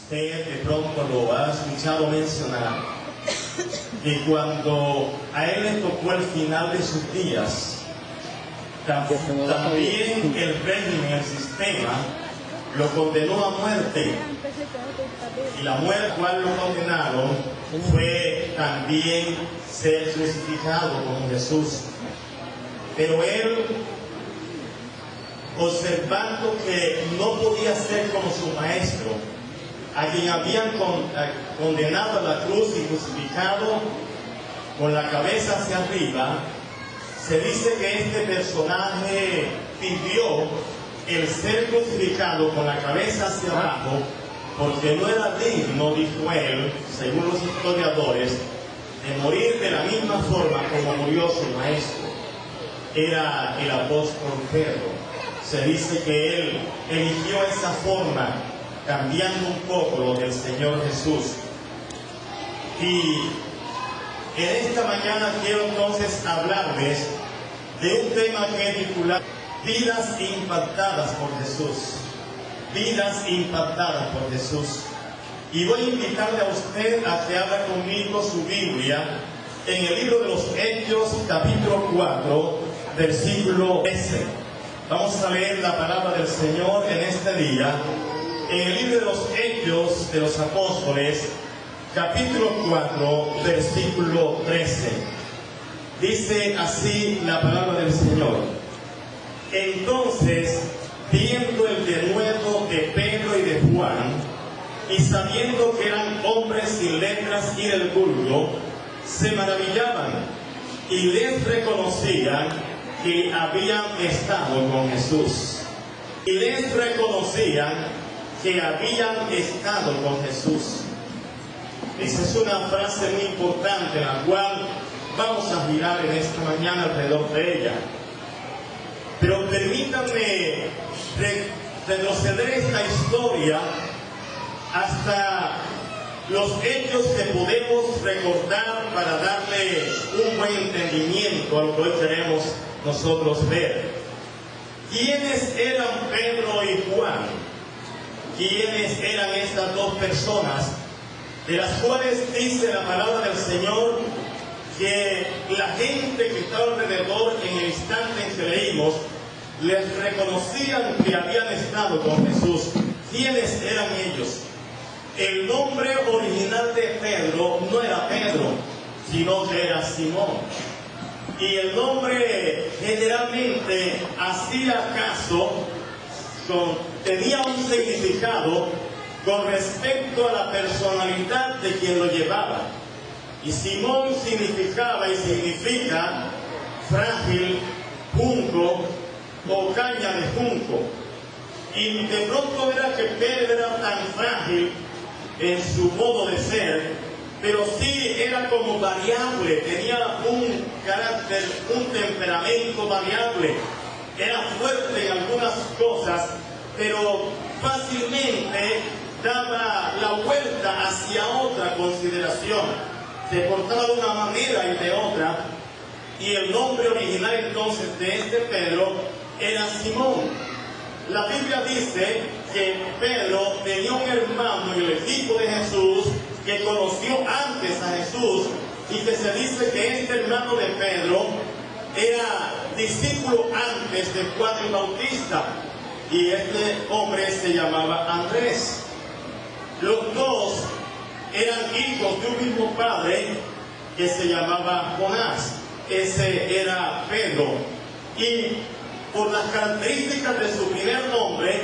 Usted de pronto lo ha escuchado mencionar, que cuando a él le tocó el final de sus días, también el régimen, el sistema, lo condenó a muerte. Y la muerte a la cual lo condenaron fue también ser crucificado como Jesús. Pero él, observando que no podía ser como su maestro, a quien habían condenado a la cruz y crucificado con la cabeza hacia arriba, se dice que este personaje pidió el ser crucificado con la cabeza hacia abajo, porque no era digno, dijo él, según los historiadores, de morir de la misma forma como murió su maestro. Era el apóstol Pedro. Se dice que él eligió esa forma, cambiando un poco lo del Señor Jesús. Y en esta mañana quiero entonces hablarles de un tema que he titulado Vidas impactadas por Jesús. Vidas impactadas por Jesús. Y voy a invitarle a usted a que abra conmigo su Biblia en el libro de los Hechos, capítulo 4, versículo 13. Vamos a leer la palabra del Señor en este día. En el libro de los Hechos de los Apóstoles, capítulo 4, versículo 13. Dice así la palabra del Señor. Entonces, viendo el denuedo de Pedro y de Juan, y sabiendo que eran hombres sin letras y del vulgo, se maravillaban y les reconocían que habían estado con Jesús. Y les reconocían que habían estado con Jesús. Esa es una frase muy importante, la cual vamos a girar en esta mañana alrededor de ella. Pero permítanme retroceder esta historia hasta los hechos que podemos recordar para darle un buen entendimiento a lo que hoy queremos nosotros ver. ¿Quiénes eran Pedro y Juan? ¿Quiénes eran estas dos personas de las cuales dice la palabra del Señor que la gente que estaba alrededor en el instante en que leímos les reconocían que habían estado con Jesús? ¿Quiénes eran ellos? El nombre original de Pedro no era Pedro, sino que era Simón. Y el nombre generalmente hacía caso, tenía un significado con respecto a la personalidad de quien lo llevaba. Y Simón significaba y significa frágil, junco o caña de junco. Y de pronto era que Pedro era tan frágil en su modo de ser, pero sí era como variable, tenía un carácter, un temperamento variable, era fuerte en algunas cosas, pero fácilmente daba la vuelta hacia otra consideración, se portaba de una manera y de otra, y el nombre original entonces de este Pedro era Simón. La Biblia dice que Pedro tenía un hermano en el equipo de Jesús que conoció antes a Jesús, y que se dice que este hermano de Pedro era discípulo antes de Juan el Bautista, y este hombre se llamaba Andrés. Los dos eran hijos de un mismo padre que se llamaba Jonás. Ese era Pedro, y por las características de su primer nombre,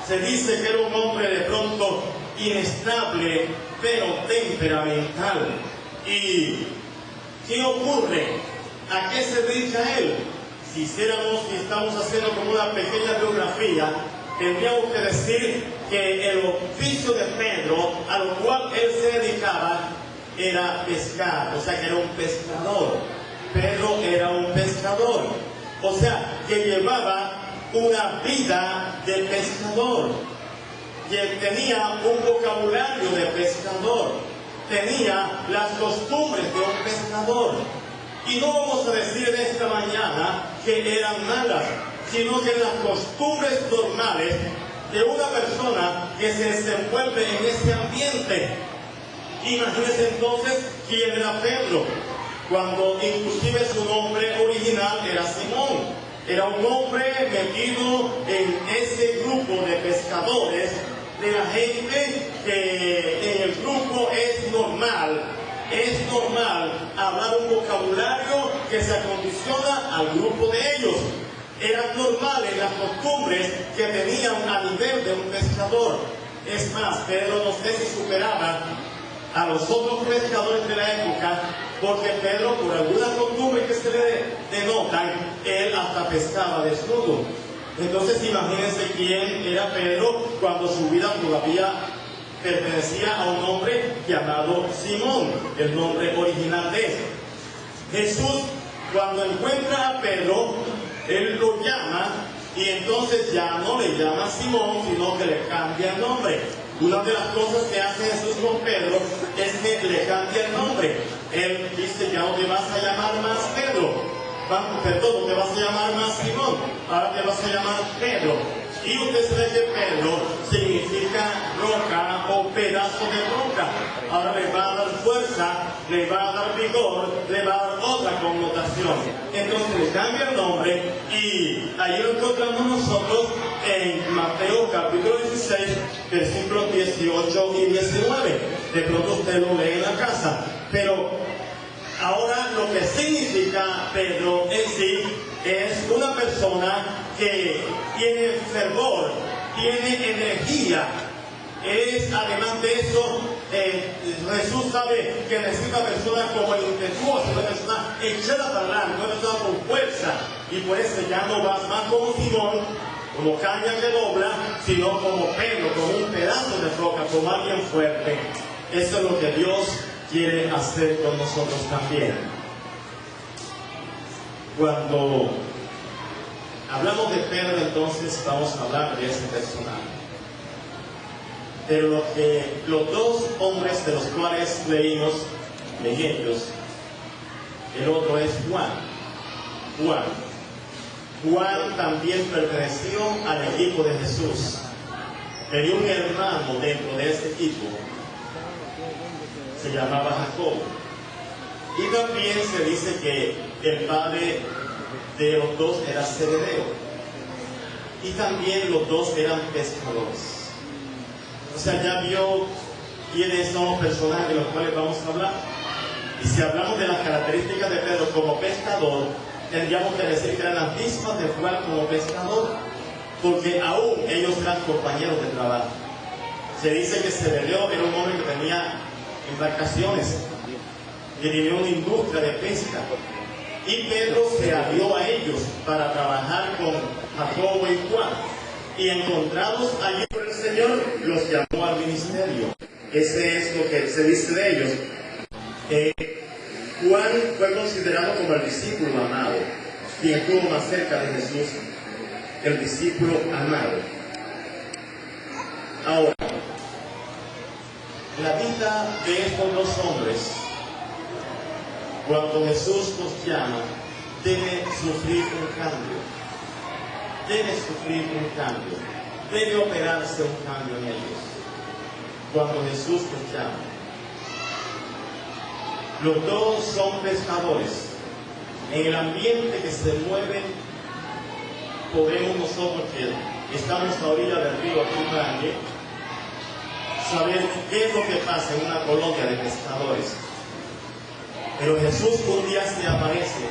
se dice que era un hombre de pronto inestable, pero temperamental. ¿Y qué ocurre? ¿A qué se dedica él? Si estamos haciendo como una pequeña biografía, tendríamos que decir que el oficio de Pedro, a lo cual él se dedicaba, era pescar, o sea que era un pescador. Pedro era un pescador, o sea que llevaba una vida de pescador, que tenía un vocabulario de pescador, tenía las costumbres de un pescador. Y no vamos a decir en esta mañana que eran malas, sino que las costumbres normales de una persona que se desenvuelve en ese ambiente. Imagínense entonces quién era Pedro, cuando inclusive su nombre original era Simón. Era un hombre metido en ese grupo de pescadores, de la gente que en el grupo es normal hablar un vocabulario que se acondiciona al grupo de ellos. Eran normales las costumbres que tenían a nivel de un pescador. Es más, Pedro no sé si superaba a los otros pescadores de la época, porque Pedro, por alguna costumbre que se le denotan, él hasta pescaba desnudo. Entonces imagínense quién era Pedro cuando su vida todavía pertenecía a un hombre llamado Simón, el nombre original de él. Jesús, cuando encuentra a Pedro, él lo llama y entonces ya no le llama Simón, sino que le cambia el nombre. Una de las cosas que hace Jesús con Pedro es que le cambia el nombre. Él dice, ya no te vas a llamar más Pedro, perdón, no te vas a llamar más Simón, ahora te vas a llamar Pedro. Y usted sabe que Pedro significa roca o pedazo de roca. Ahora le va a dar fuerza, le va a dar vigor, le va a dar otra connotación. Entonces le cambia el nombre y ahí lo encontramos nosotros en Mateo capítulo 16, versículos 18 y 19. De pronto usted lo lee en la casa. Pero ahora lo que significa Pedro en sí es una persona que tiene fervor, tiene energía. Es, además de eso, Jesús sabe que necesita una persona como impetuosa, una persona echada para adelante, una persona con fuerza. Y por eso ya no vas más como Simón, como caña que dobla, sino como Pedro, como un pedazo de roca, como alguien fuerte. Eso es lo que Dios quiere hacer con nosotros también. Cuando hablamos de Pedro, entonces vamos a hablar de ese personaje. Pero los dos hombres de los cuales leímos en ellos, el otro es Juan. Juan también perteneció al equipo de Jesús. Tenía un hermano dentro de ese equipo, se llamaba Jacobo. Y también se dice que el padre de los dos era Zebedeo. Y también los dos eran pescadores. O sea, ya vio quiénes son los personajes de los cuales vamos a hablar. Y si hablamos de las características de Pedro como pescador, tendríamos que decir que eran las mismas de Juan como pescador, porque aún ellos eran compañeros de trabajo. Se dice que Zebedeo era un hombre que tenía embarcaciones, que tenía una industria de pesca, y Pedro se alió a ellos para trabajar con Jacobo y Juan, y encontrados allí por el Señor, los llamó al ministerio. Ese es lo que se dice de ellos. Juan fue considerado como el discípulo amado, quien estuvo más cerca de Jesús, el discípulo amado. Ahora, la vida de estos dos hombres, cuando Jesús los llama, debe sufrir un cambio. Debe operarse un cambio en ellos. Cuando Jesús los llama. Los dos son pescadores. En el ambiente que se mueven, podemos nosotros que estamos a orilla del río Grande, saber qué es lo que pasa en una colonia de pescadores. Pero Jesús un día se aparece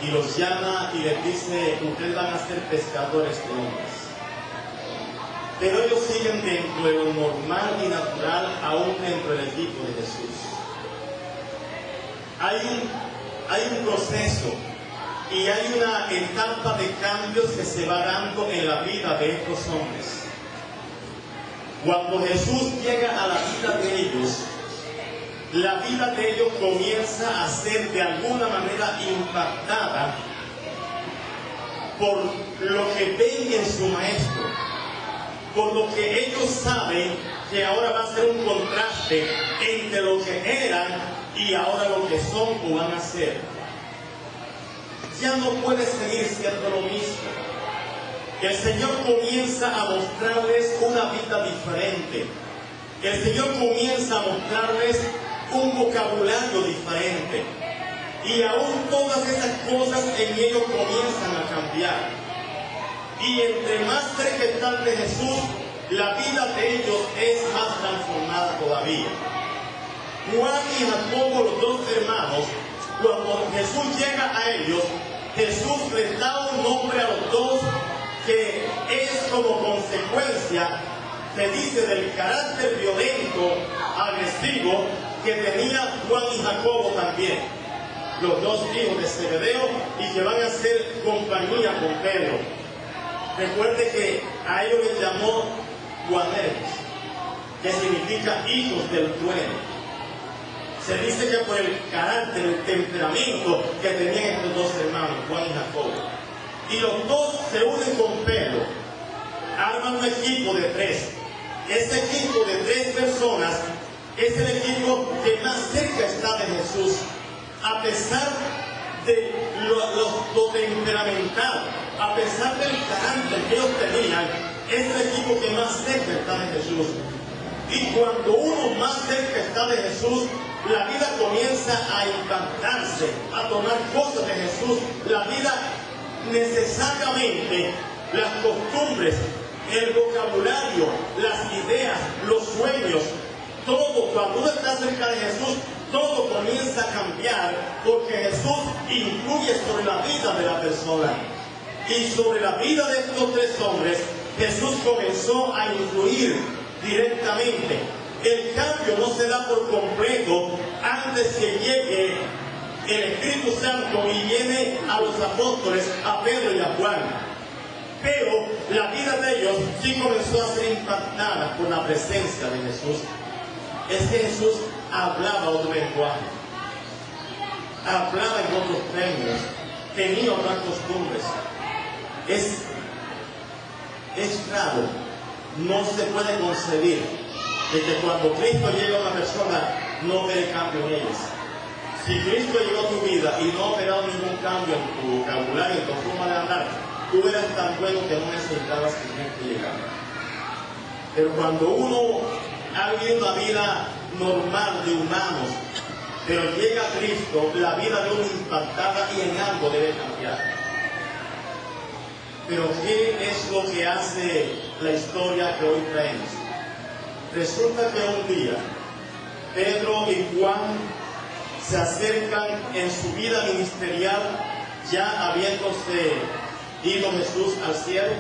y los llama y les dice, ustedes van a ser pescadores de hombres. Pero ellos siguen dentro de lo normal y natural, aún dentro del equipo de Jesús. Hay un proceso y hay una etapa de cambios que se va dando en la vida de estos hombres. Cuando Jesús llega a la vida de ellos, la vida de ellos comienza a ser de alguna manera impactada por lo que ven en su maestro, por lo que ellos saben que ahora va a ser un contraste entre lo que eran y ahora lo que son o van a ser. Ya no puede seguir siendo lo mismo. el Señor comienza a mostrarles una vida diferente. El Señor comienza a mostrarles un vocabulario diferente. Y aún todas esas cosas en ellos comienzan a cambiar. Y entre más cerca están de Jesús, la vida de ellos es más transformada todavía. Juan y Jacobo, los dos hermanos, cuando Jesús llega a ellos, Jesús les da un nombre a los dos que es como consecuencia, se dice, del carácter violento, agresivo, que tenía Juan y Jacobo también, los dos hijos de Zebedeo, y que van a hacer compañía con Pedro. Recuerde que a ellos les llamó Boanerges, que significa hijos del trueno. Se dice que por el carácter, el temperamento que tenían estos dos hermanos, Juan y Jacobo. Y los dos se unen con Pedro, arman un equipo de 3. Ese equipo de 3 personas es el equipo que más cerca está de Jesús, a pesar de lo temperamental, a pesar del carácter que ellos tenían, es el equipo que más cerca está de Jesús. Y cuando uno más cerca está de Jesús, la vida comienza a impactarse, a tomar cosas de Jesús. La vida necesariamente, las costumbres, el vocabulario, las ideas, los sueños, todo, cuando uno está cerca de Jesús, todo comienza a cambiar, porque Jesús influye sobre la vida de la persona. Y sobre la vida de estos 3 hombres, Jesús comenzó a influir directamente. El cambio no se da por completo antes que llegue el Espíritu Santo y viene a los apóstoles, a Pedro y a Juan. Pero la vida de ellos sí comenzó a ser impactada por la presencia de Jesús. Es que Jesús hablaba otro lenguaje, hablaba en otros términos, tenía otras costumbres. Es raro, no se puede concebir de que cuando Cristo llega a una persona no ve cambio en ellos. Si Cristo llegó a tu vida y no ha operado ningún cambio en tu vocabulario, en tu forma de hablar, tú eras tan bueno que no necesitabas que Cristo llegara. Pero cuando uno ha vivido una vida normal de humanos, pero llega a Cristo, la vida de uno impactada y en algo debe cambiar. Pero ¿qué es lo que hace la historia que hoy traemos? Resulta que un día Pedro y Juan se acercan en su vida ministerial, ya habiéndose ido Jesús al cielo.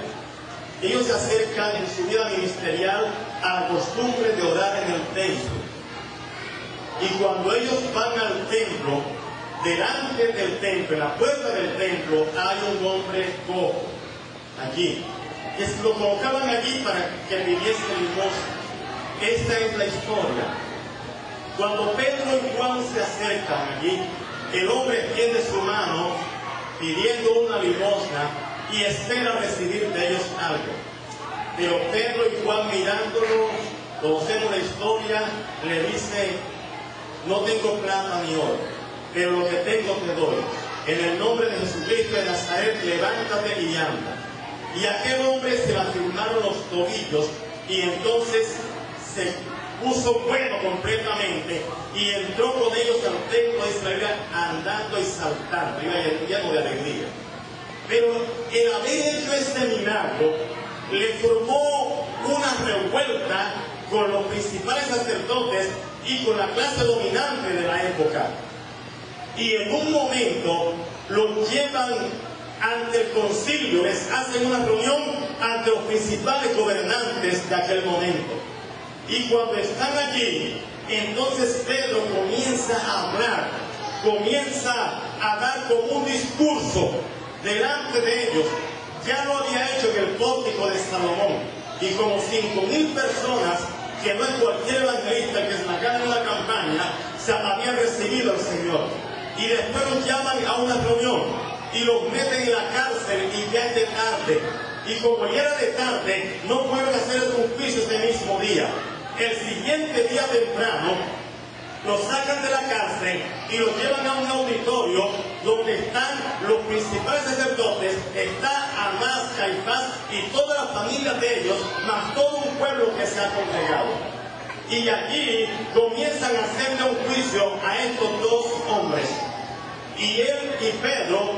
Ellos se acercan en su vida ministerial a la costumbre de orar en el templo. Y cuando ellos van al templo, delante del templo, en la puerta del templo, hay un hombre cojo allí, que lo colocaban allí para que pidiese limosna. Esta es la historia. Cuando Pedro y Juan se acercan allí, el hombre extiende su mano pidiendo una limosna y espera recibir de ellos algo. Pero Pedro y Juan, mirándolo, conocemos la historia, le dice: no tengo plata ni oro, pero lo que tengo te doy. En el nombre de Jesucristo de Nazaret, levántate y anda. Y aquel hombre se le afirmaron los tobillos y entonces se puso bueno completamente y entró con ellos al templo de Israel andando y saltando, iba lleno de alegría. Pero el haber hecho este milagro le formó una revuelta con los principales sacerdotes y con la clase dominante de la época. Y en un momento los llevan ante el concilio, les hacen una reunión ante los principales gobernantes de aquel momento. Y cuando están allí, entonces Pedro comienza a hablar, comienza a dar como un discurso delante de ellos. Ya lo había hecho en el pórtico de Salomón, y como 5,000 personas, que no es cualquier evangelista que se la gana en una campaña, se habían recibido al Señor. Y después los llaman a una reunión y los meten en la cárcel y ya es de tarde. Y como ya era de tarde, no pueden hacer un juicio ese mismo día. El siguiente día temprano, los sacan de la cárcel y los llevan a un auditorio donde están los principales sacerdotes, está Anás, Caifás y toda la familia de ellos, más todo un pueblo que se ha congregado. Y aquí comienzan a hacerle un juicio a estos dos hombres. Y él y Pedro,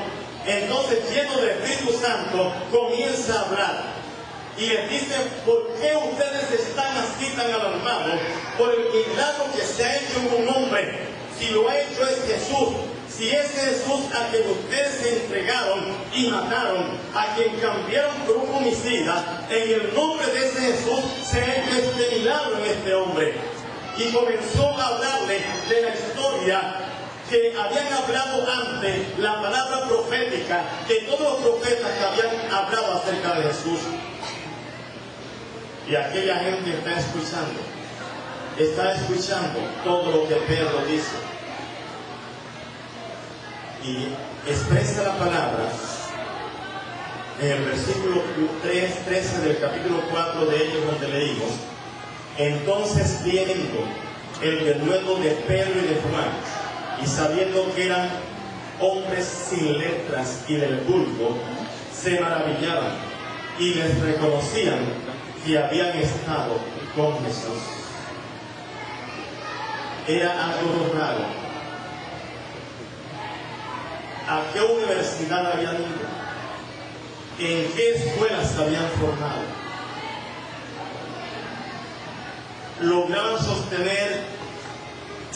entonces lleno del Espíritu Santo, comienza a hablar. Y les dice: ¿por qué ustedes están así tan alarmados por el milagro que se ha hecho en un hombre? Si lo ha hecho es Jesús. Si es Jesús a quien ustedes se entregaron y mataron, a quien cambiaron por un homicida, en el nombre de ese Jesús se ha hecho este milagro en este hombre. Y comenzó a hablarle de la historia que habían hablado antes, la palabra profética, de todos los profetas que habían hablado acerca de Jesús. Y aquella gente está escuchando todo lo que Pedro dice. Y expresa la palabra en el versículo 13 del capítulo 4 de ellos, donde leímos: entonces viendo el denuedo de Pedro y de Juan, y sabiendo que eran hombres sin letras y del vulgo, se maravillaban y les reconocían que habían estado con Jesús. Era algo raro. ¿A qué universidad habían ido? ¿En qué escuelas se habían formado? Lograron sostener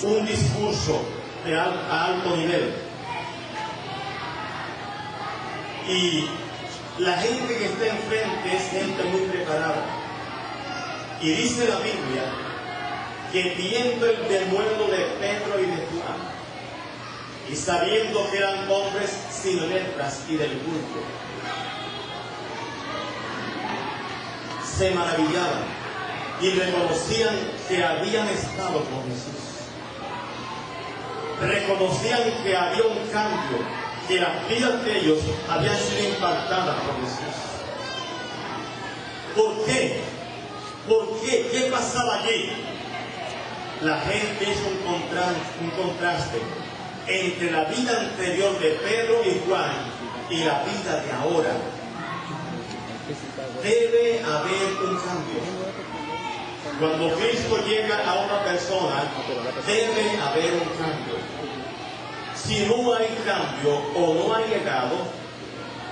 un discurso a alto nivel. Y la gente que está enfrente es gente muy preparada. Y dice la Biblia que viendo el denuedo de Pedro y de Juan, y sabiendo que eran hombres sin letras y del vulgo, se maravillaban y reconocían que habían estado con Jesús. Reconocían que había un cambio, que las vidas de ellos habían sido impactadas por Jesús. ¿Por qué? ¿Por qué? ¿Qué pasaba allí? La gente hizo un contraste entre la vida anterior de Pedro y Juan y la vida de ahora. Debe haber un cambio. Cuando Cristo llega a una persona, debe haber un cambio. Si no hay cambio, o no ha llegado,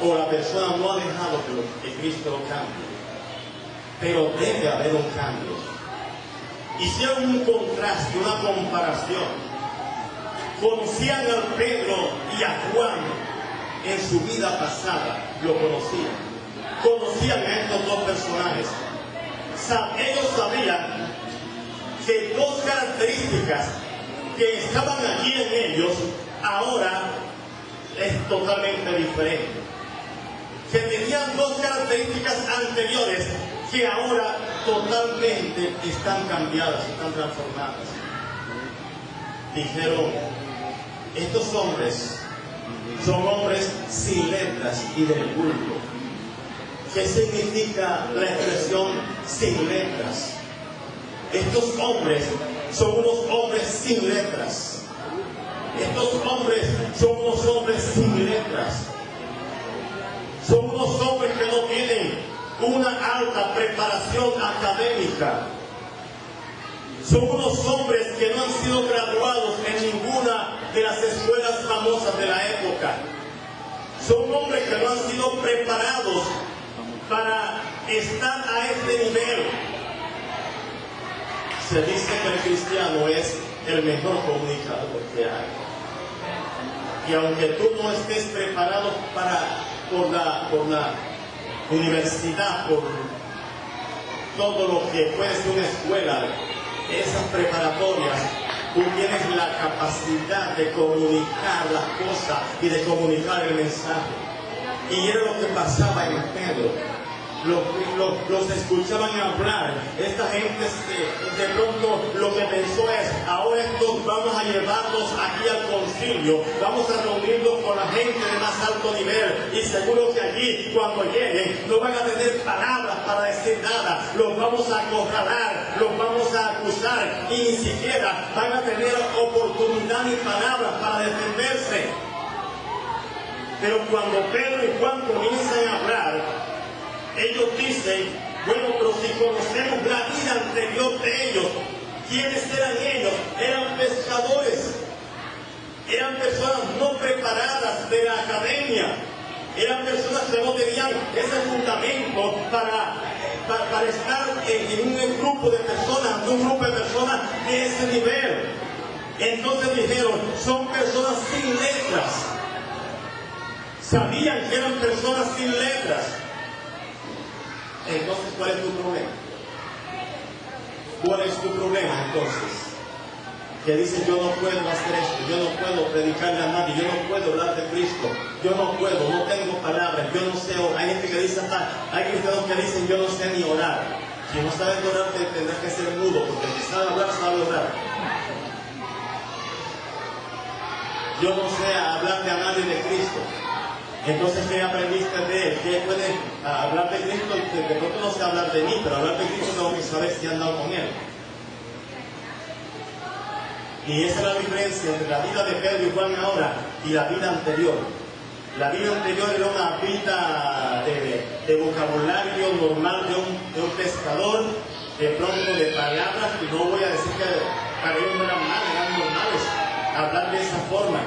o la persona no ha dejado que Cristo lo cambie. Pero debe haber un cambio. Hicieron un contraste, una comparación. Conocían a Pedro y a Juan en su vida pasada, lo conocían. Conocían a estos dos personajes. Ellos sabían que dos características que estaban allí en ellos, ahora es totalmente diferente. Que tenían dos características anteriores que ahora totalmente están cambiadas, están transformadas. Dijeron: estos hombres son hombres sin letras y del vulgo. ¿Qué significa la expresión sin letras? Estos hombres son unos hombres sin letras. Estos hombres son unos hombres sin letras. Son unos hombres que no tienen una alta preparación académica. Son unos hombres que no han sido graduados en ninguna de las escuelas famosas de la época. Son hombres que no han sido preparados para estar a este nivel. Se dice que el cristiano es el mejor comunicador que hay. Y aunque tú no estés preparado por la universidad, por todo lo que puede ser una escuela, esas preparatorias, tú tienes la capacidad de comunicar las cosas y de comunicar el mensaje. Y era lo que pasaba en Pedro. Los escuchaban hablar. Esta gente de pronto lo que pensó es: ahora estos vamos a llevarlos aquí al concilio, vamos a reunirnos con la gente de más alto nivel, y seguro que allí cuando lleguen no van a tener palabras para decir nada, los vamos a acorralar, los vamos a acusar, y ni siquiera van a tener oportunidad ni palabras para defenderse. Pero cuando Pedro y Juan comienzan a hablar, ellos dicen, bueno, pero si conocemos la vida anterior de ellos, ¿quiénes eran ellos? Eran pescadores, eran personas no preparadas de la academia, eran personas que no tenían ese fundamento para estar en un grupo de personas de ese nivel. Entonces dijeron, son personas sin letras. Sabían que eran personas sin letras. Entonces, ¿cuál es tu problema? ¿Cuál es tu problema entonces? Que dicen, yo no puedo hacer esto, yo no puedo predicarle a nadie, yo no puedo hablar de Cristo, yo no puedo, no tengo palabras, yo no sé orar. Hay gente que dice, hay cristianos que dicen, yo no sé ni orar. Si no sabes orar, tendrás que ser mudo, porque el que sabe hablar, sabe orar. Yo no sé hablarle a nadie de Cristo. Entonces, ¿qué aprendiste de él? ¿Qué puedes hablar de Cristo? De pronto no sé hablar de mí, pero hablar de Cristo tengo que saber si he andado con él. Y esa es la diferencia entre la vida de Pedro y Juan ahora y la vida anterior. La vida anterior era una vida de vocabulario normal de un pescador, de pronto de palabras, y no voy a decir que para ellos no eran malas, eran normales hablar de esa forma.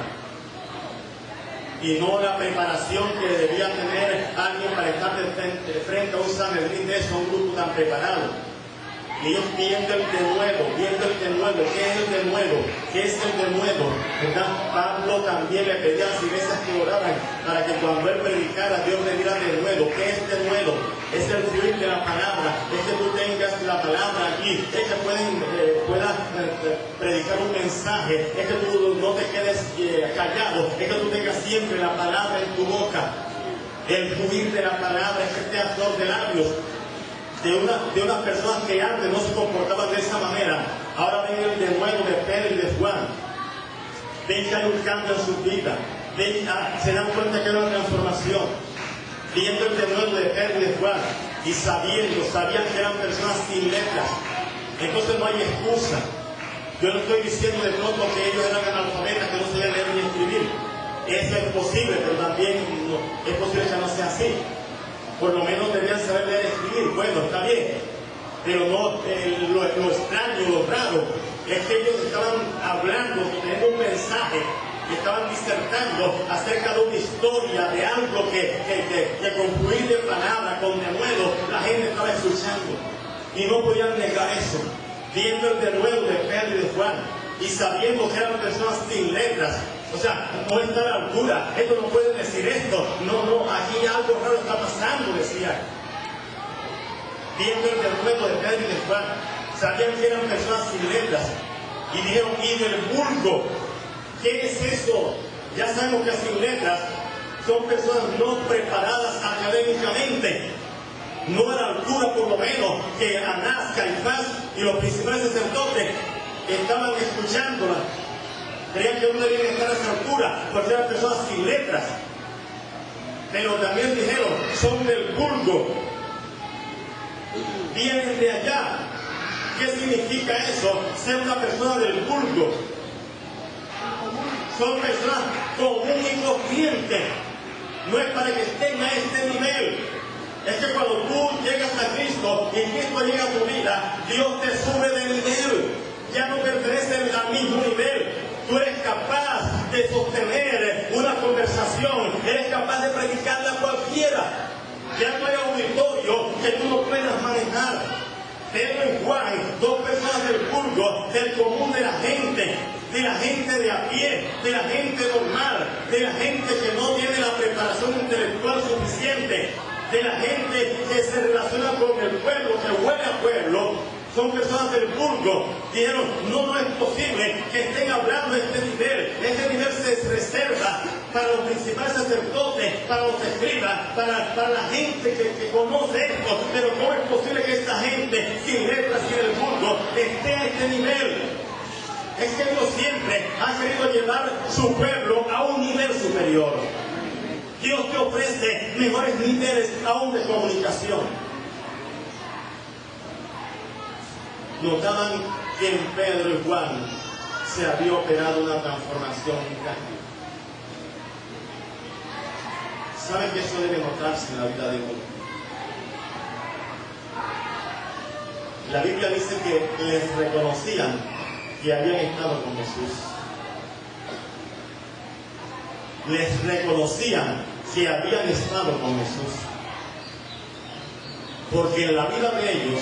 Y no la preparación que debía tener alguien para estar de frente a un Sanedrín de eso, un grupo tan preparado. Y ellos viendo el denuedo, ¿qué es el denuedo? ¿Qué es el denuedo? ¿Verdad? Pablo también le pedía a las iglesias que oraran para que cuando él predicara, Dios le diera denuedo. ¿Qué es denuedo? Es el fluir de la palabra, es que tú tengas la palabra aquí, es que puedas predicar un mensaje, es que tú no te quedes callado, es que tú tengas siempre la palabra en tu boca. El fluir de la palabra es que esté a flor de labios. De unas personas que antes no se comportaban de esa manera, ahora ven el denuedo de Pedro y de Juan, ven que hay un cambio en su vida, se dan cuenta que hay una transformación, viendo el denuedo de Pedro y de Juan, y sabían que eran personas sin letras. Entonces no hay excusa. Yo no estoy diciendo de pronto que ellos eran analfabetas, que no sabían leer ni escribir. Eso es posible, pero también es posible que no sea así. Por lo menos debían saber leer y escribir. Bueno, está bien, pero no, lo extraño, lo raro, es que ellos estaban hablando, teniendo un mensaje, y estaban disertando acerca de una historia, de algo que con fluir de palabra, con denuedo, la gente estaba escuchando. Y no podían negar eso, viendo el denuedo de Pedro y de Juan, y sabiendo que eran personas sin letras. O sea, no está a la altura, esto no puede decir esto, no, aquí algo raro está pasando, decía. Viendo el denuedo de Pedro y de Juan, sabían que eran personas sin letras, y dijeron, y del vulgo, ¿qué es eso? Ya sabemos que sin letras son personas no preparadas académicamente, no a la altura por lo menos que Anás, Caifás y los principales sacerdotes estaban escuchándola. Creían que no debían estar a esa altura porque eran personas sin letras. Pero también dijeron, son del vulgo, vienen de allá. ¿Qué significa eso? Ser una persona del vulgo. Son personas común y corriente. No es para que estén a este nivel. Es que cuando tú llegas a Cristo y Cristo llega a tu vida, Dios te sube de nivel. Ya no perteneces al mismo nivel. Tú eres capaz de sostener una conversación, eres capaz de predicarla a cualquiera. Ya no hay auditorio que tú no puedas manejar. Pedro y Juan, dos personas del vulgo, del común de la gente de a pie, de la gente normal, de la gente que no tiene la preparación intelectual suficiente, de la gente que se relaciona con el pueblo, que huele a pueblo. Son personas del vulgo. Dijeron, no es posible que estén hablando de este nivel. Este nivel se reserva para los principales sacerdotes, para los escribas, para la gente que conoce esto. Pero ¿cómo es posible que esta gente sin letras y del vulgo esté a este nivel? Es que Dios siempre ha querido llevar su pueblo a un nivel superior. Dios te ofrece mejores niveles aún de comunicación. Notaban que en Pedro y Juan se había operado una transformación, un cambio. ¿Saben que eso debe notarse en la vida de hoy? La Biblia dice que les reconocían que habían estado con Jesús. Les reconocían que habían estado con Jesús. Porque en la vida de ellos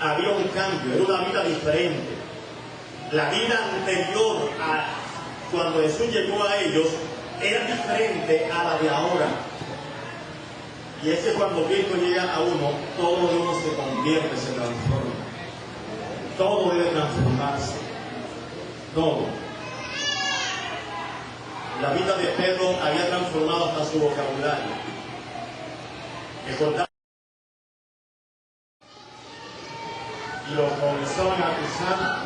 había un cambio, era una vida diferente. La vida anterior a cuando Jesús llegó a ellos era diferente a la de ahora. Y es que cuando Cristo llega a uno, todo de uno se convierte, se transforma. Todo debe transformarse. Todo. La vida de Pedro había transformado hasta su vocabulario. Recordaba y lo comenzaban a acusar,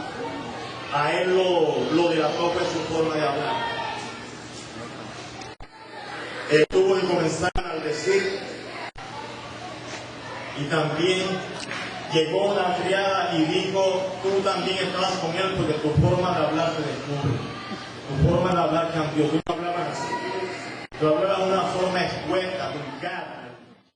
a él lo delató por su forma de hablar. Él tuvo que comenzar a maldecir, y también llegó una criada y dijo: tú también estabas con él porque tu forma de hablar se descubre, tu forma de hablar cambió. Tú no hablabas así, tú hablabas de una